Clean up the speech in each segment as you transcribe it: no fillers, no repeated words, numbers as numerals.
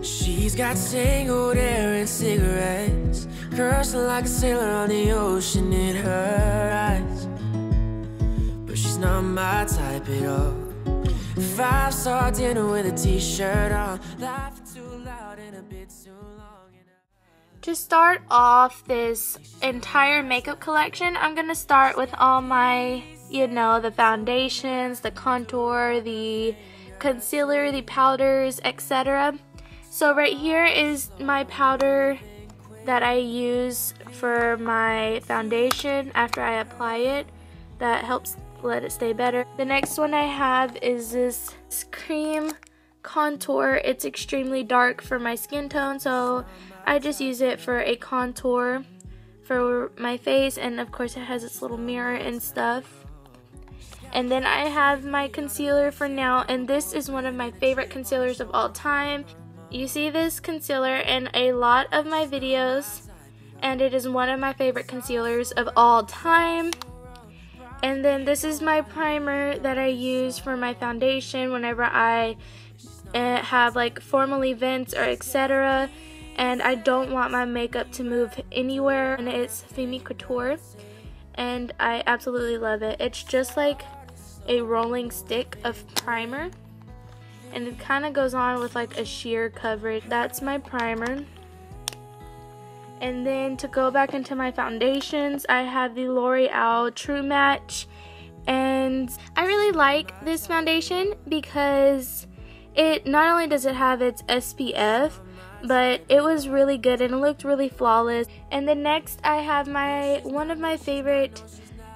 She's got tangled hair and cigarettes, curls like a sailor on the ocean in her eyes. But she's not my type at all. 5-star dinner with a t-shirt on, laughing too loud and a bit too long. To start off this entire makeup collection, I'm going to start with all my, the foundations, the contour, the concealer, the powders, etc. So right here is my powder that I use for my foundation after I apply it. That helps let it stay better. The next one I have is this cream contour. It's extremely dark for my skin tone, so I just use it for a contour for my face, and of course it has its little mirror and stuff. And then I have my concealer for now, and this is one of my favorite concealers of all time. You see this concealer in a lot of my videos, and it is one of my favorite concealers of all time. And then this is my primer that I use for my foundation whenever I have like formal events or etc. and I don't want my makeup to move anywhere, and it's Femme Couture, and I absolutely love it. It's just like a rolling stick of primer, and it kind of goes on with like a sheer coverage. That's my primer. And then to go back into my foundations, I have the L'Oreal True Match, and I really like this foundation because it not only does it have its SPF, but it was really good and it looked really flawless. And then next I have one of my favorite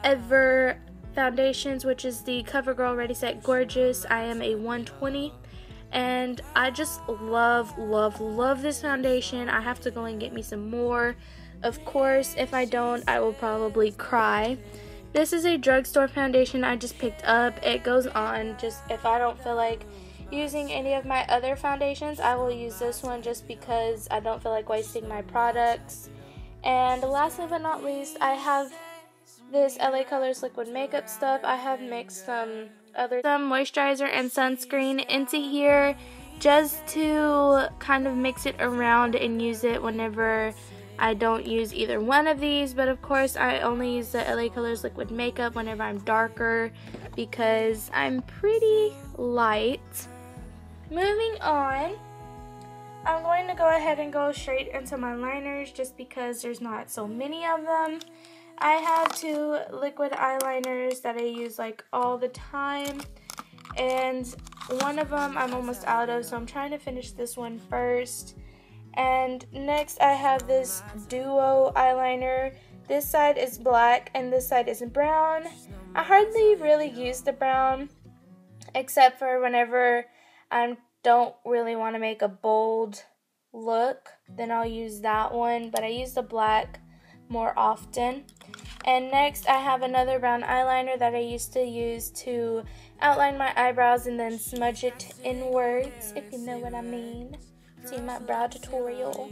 ever foundations, which is the CoverGirl Ready Set Gorgeous. I am a 120, and I just love this foundation. I have to go and get me some more. Of course, if I don't, I will probably cry. This is a drugstore foundation I just picked up. It goes on just if I don't feel like using any of my other foundations, I will use this one just because I don't feel like wasting my products. And lastly but not least, I have this LA Colors liquid makeup stuff. I have mixed some moisturizer and sunscreen into here just to kind of mix it around and use it whenever I don't use either one of these. But of course I only use the LA Colors liquid makeup whenever I'm darker because I'm pretty light. Moving on, I'm going to go ahead and go straight into my liners just because there's not so many of them. I have 2 liquid eyeliners that I use like all the time, and one of them I'm almost out of, so I'm trying to finish this one first. And next I have this duo eyeliner. This side is black and this side is brown. I hardly really use the brown except for whenever I don't really want to make a bold look, then I'll use that one, but I use the black more often. And next I have another brown eyeliner that I used to use to outline my eyebrows and then smudge it inwards, if you know what I mean. See my brow tutorial.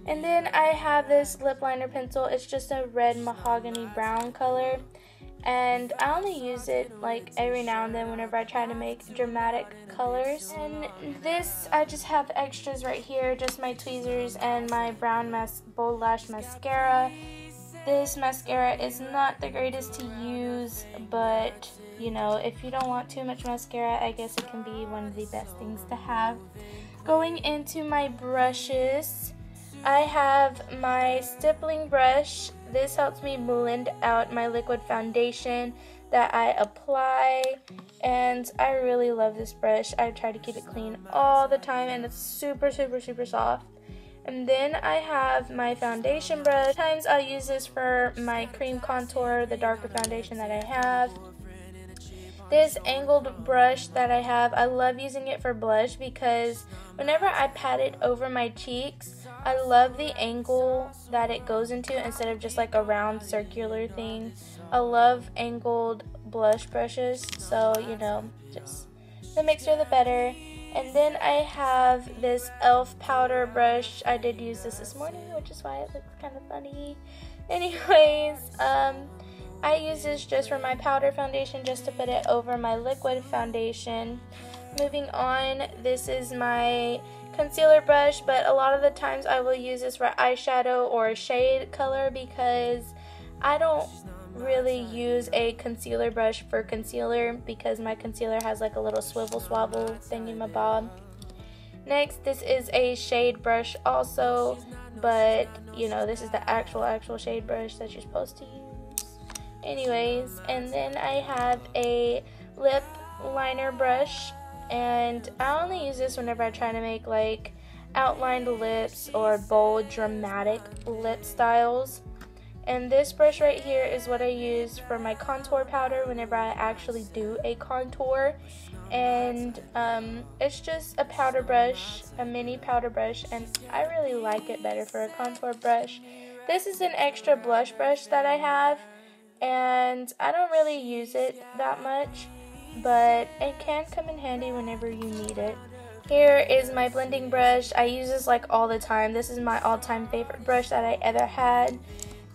And then I have this lip liner pencil. It's just a red mahogany brown color, and I only use it like every now and then whenever I try to make dramatic colors. And this, I just have extras right here, just my tweezers and my brown Bold Lash mascara. This mascara is not the greatest to use, but you know, if you don't want too much mascara, I guess it can be one of the best things to have. Going into my brushes, I have my stippling brush. This helps me blend out my liquid foundation that I apply, and I really love this brush. I try to keep it clean all the time, and it's super soft. And then I have my foundation brush. Sometimes I'll use this for my cream contour, the darker foundation that I have. This angled brush that I have, I love using it for blush because whenever I pat it over my cheeks, I love the angle that it goes into instead of just like a round circular thing. I love angled blush brushes, so you know, just the mixer the better. And then I have this e.l.f. powder brush. I did use this morning, which is why it looks kind of funny. Anyways, I use this just for my powder foundation, just to put it over my liquid foundation. Moving on, this is my concealer brush, but a lot of the times I will use this for eyeshadow or shade color because I don't really use a concealer brush for concealer because my concealer has like a little swivel swabble thingy-mabob. Next, this is a shade brush also, but you know, this is the actual shade brush that you're supposed to use. Anyways, and then I have a lip liner brush, and I only use this whenever I try to make like outlined lips or bold dramatic lip styles. And this brush right here is what I use for my contour powder whenever I actually do a contour. And it's just a powder brush, a mini powder brush, and I really like it better for a contour brush. This is an extra blush brush that I have, and I don't really use it that much, but it can come in handy whenever you need it. Here is my blending brush. I use this like all the time. This is my all-time favorite brush that I ever had.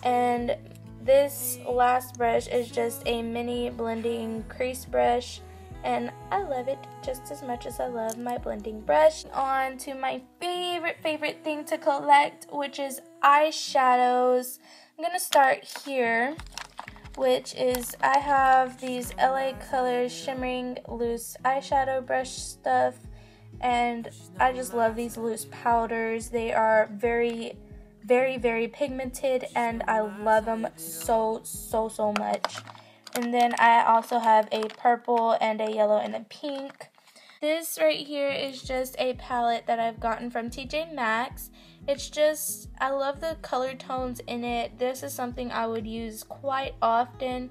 And this last brush is just a mini blending crease brush, and I love it just as much as I love my blending brush. On to my favorite thing to collect, which is eyeshadows. I'm gonna start here, which is I have these LA Colors shimmering loose eyeshadow brush stuff, and I just love these loose powders. They are very pigmented, and I love them so much. And then I also have a purple and a yellow and a pink. This right here is just a palette that I've gotten from TJ Maxx. It's just, I love the color tones in it. This is something I would use quite often.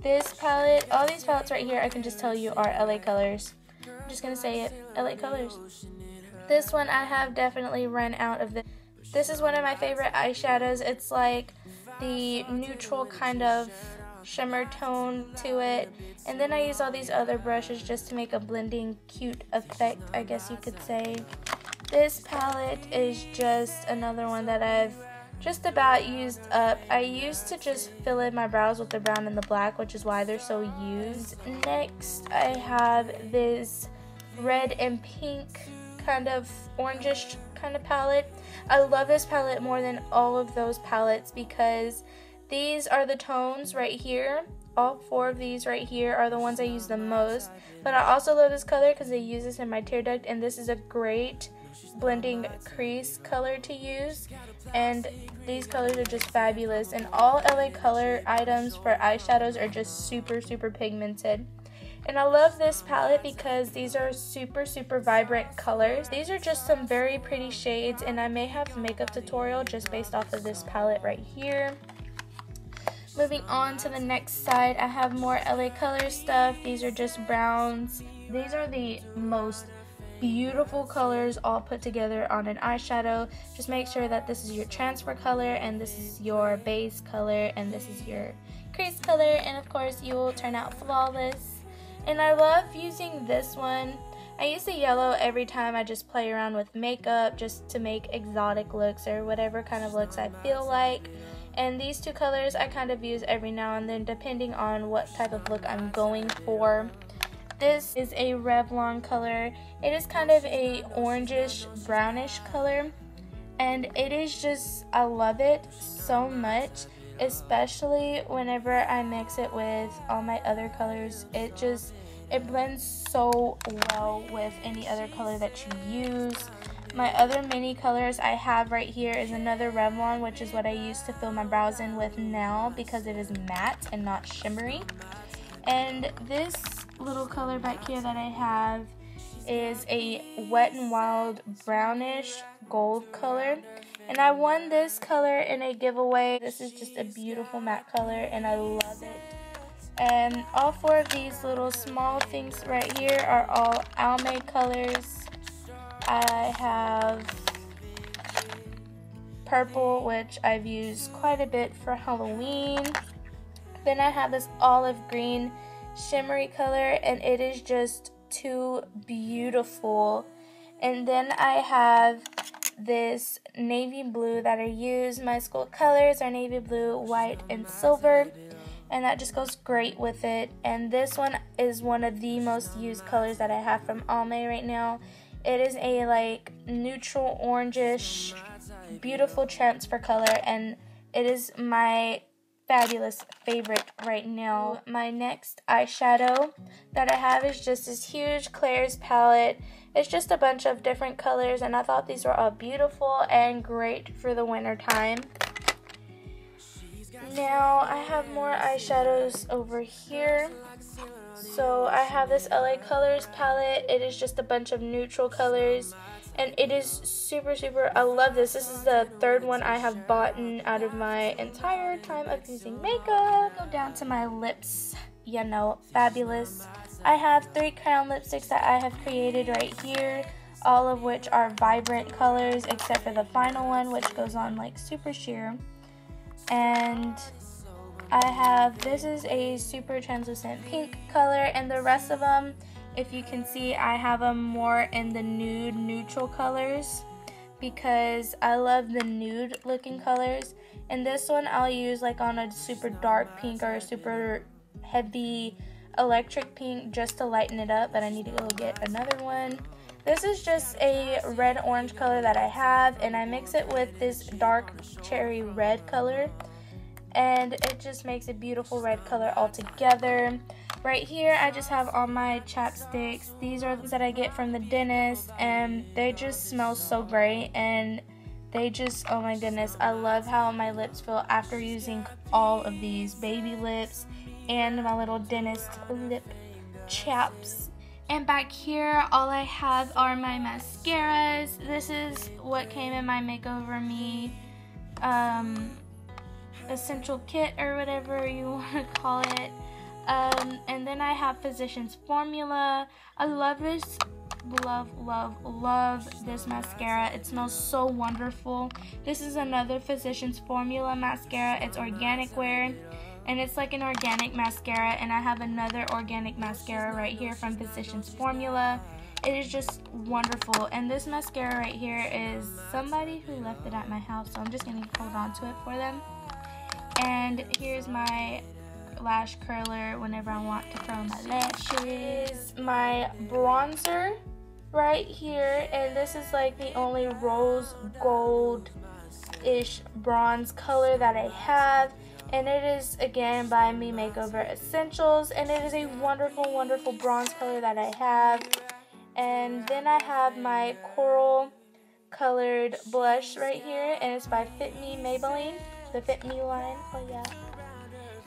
This palette, all these palettes right here, I can just tell you are LA Colors. I'm just gonna say it, LA Colors. This one I have definitely run out of this. This is one of my favorite eyeshadows. It's like the neutral kind of shimmer tone to it. And then I use all these other brushes just to make a blending cute effect, I guess you could say. This palette is just another one that I've just about used up. I used to just fill in my brows with the brown and the black, which is why they're so used. Next, I have this red and pink kind of orangish kind of palette. I love this palette more than all of those palettes because these are the tones right here. All four of these right here are the ones I use the most. But I also love this color because I use this in my tear duct, and this is a great blending crease color to use. And these colors are just fabulous. And all LA Color items for eyeshadows are just super pigmented. And I love this palette because these are super vibrant colors. These are just some very pretty shades, and I may have a makeup tutorial just based off of this palette right here. Moving on to the next side, I have more LA Color stuff. These are just browns. These are the most beautiful colors all put together on an eyeshadow. Just make sure that this is your transfer color, and this is your base color, and this is your crease color, and of course you will turn out flawless. And I love using this one. I use the yellow every time I just play around with makeup, just to make exotic looks or whatever kind of looks I feel like. And these two colors I kind of use every now and then depending on what type of look I'm going for. This is a Revlon color. It is kind of a orangish brownish color, and it is just, I love it so much, especially whenever I mix it with all my other colors. It blends so well with any other color that you use. My other mini colors I have right here is another Revlon, which is what I use to fill my brows in with now because it is matte and not shimmery. And this little color back here that I have is a Wet n Wild brownish gold color. And I won this color in a giveaway. This is just a beautiful matte color, and I love it. And all four of these little small things right here are all Almay colors. I have purple, which I've used quite a bit for Halloween. Then I have this olive green shimmery color, and it is just too beautiful. And then I have this navy blue that I use. My school colors are navy blue, white, and silver, and that just goes great with it. And this one is one of the most used colors that I have from Almay right now. It is a like neutral orangish, beautiful transfer color, and it is my fabulous favorite right now. My next eyeshadow that I have is just this huge Claire's palette. It's just a bunch of different colors, and I thought these were all beautiful and great for the winter time. Now I have more eyeshadows over here. So I have this LA Colors palette. It is just a bunch of neutral colors, and it is super, I love this. This is the third one I have bought out of my entire time of using makeup. Go down to my lips, you know, fabulous. I have 3 crown lipsticks that I have created right here, all of which are vibrant colors except for the final one, which goes on like super sheer. And I have, this is a super translucent pink color, and the rest of them, if you can see, I have them more in the nude neutral colors because I love the nude looking colors. And this one I'll use like on a super dark pink or a super heavy electric pink just to lighten it up, but I need to go get another one. This is just a red orange color that I have, and I mix it with this dark cherry red color, and it just makes a beautiful red color all together. Right here I just have all my chapsticks. These are things that I get from the dentist, and they just smell so great, and they just, oh my goodness, I love how my lips feel after using all of these baby lips and my little dentist lip chaps. And back here, all I have are my mascaras. This is what came in my Makeover Me essential kit, or whatever you want to call it. And then I have Physicians Formula. I love this, love this mascara. It smells so wonderful. This is another Physicians Formula mascara. It's organic wear, and it's like an organic mascara, and I have another organic mascara right here from Physicians Formula. It is just wonderful, and this mascara right here is somebody who left it at my house, so I'm just going to hold on to it for them. And here's my lash curler whenever I want to curl my lashes. My bronzer right here, and this is like the only rose gold-ish bronze color that I have, and it is again by Me Makeover Essentials, and it is a wonderful bronze color that I have. And then I have my coral colored blush right here, and it's by Fit Me Maybelline, the Fit Me line. Oh yeah.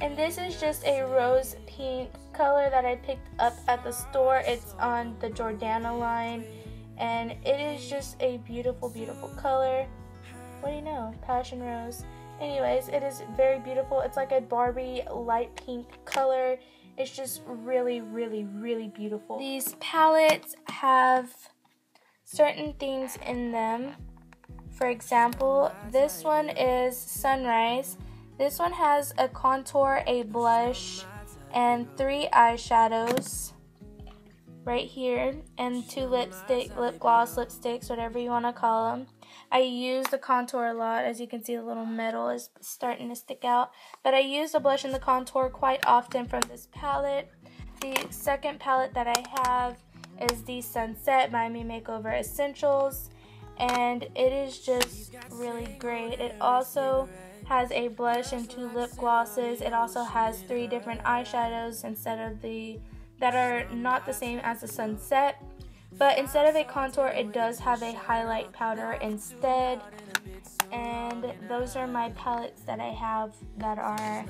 And this is just a rose pink color that I picked up at the store. It's on the Jordana line, and it is just a beautiful color. What do you know? Passion rose. Anyways, it is very beautiful. It's like a Barbie light pink color. It's just really beautiful. These palettes have certain things in them. For example, this one is Sunrise. This one has a contour, a blush, and 3 eyeshadows right here, and 2 lip gloss lipsticks, whatever you want to call them. I use the contour a lot. As you can see, the little metal is starting to stick out. But I use the blush and the contour quite often from this palette. The second palette that I have is the Sunset by Me Makeover Essentials, and it is just really great. It also has a blush and 2 lip glosses. It also has 3 different eyeshadows that are not the same as the Sunset. But instead of a contour, it does have a highlight powder instead. And those are my palettes that I have that are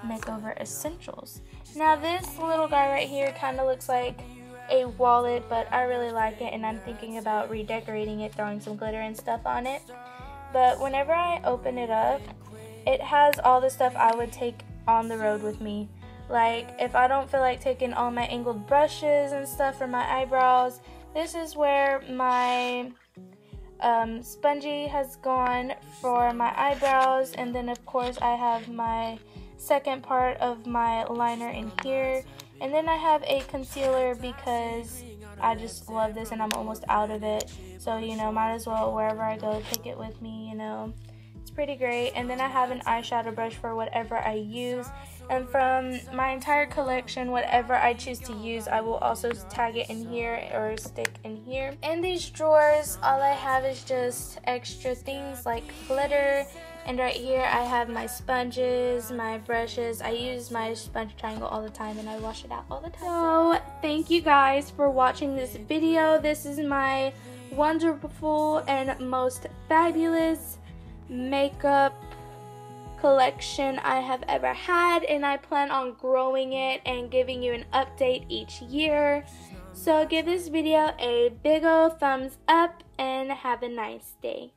Makeover Essentials. Now this little guy right here kind of looks like a wallet, but I really like it, and I'm thinking about redecorating it, throwing some glitter and stuff on it. But whenever I open it up, it has all the stuff I would take on the road with me. Like, if I don't feel like taking all my angled brushes and stuff for my eyebrows, this is where my spongy has gone for my eyebrows. And then of course I have my second part of my liner in here. And then I have a concealer because I just love this, and I'm almost out of it. So, you know, might as well, wherever I go, take it with me, you know. It's pretty great. And then I have an eyeshadow brush for whatever I use. And from my entire collection, whatever I choose to use, I will also tag it in here or stick in here. In these drawers, all I have is just extra things like glitter. And right here I have my sponges, my brushes. I use my sponge triangle all the time and I wash it out all the time. So thank you guys for watching this video. This is my wonderful and most fabulous makeup collection I have ever had, and I plan on growing it and giving you an update each year. So give this video a big ol' thumbs up and have a nice day.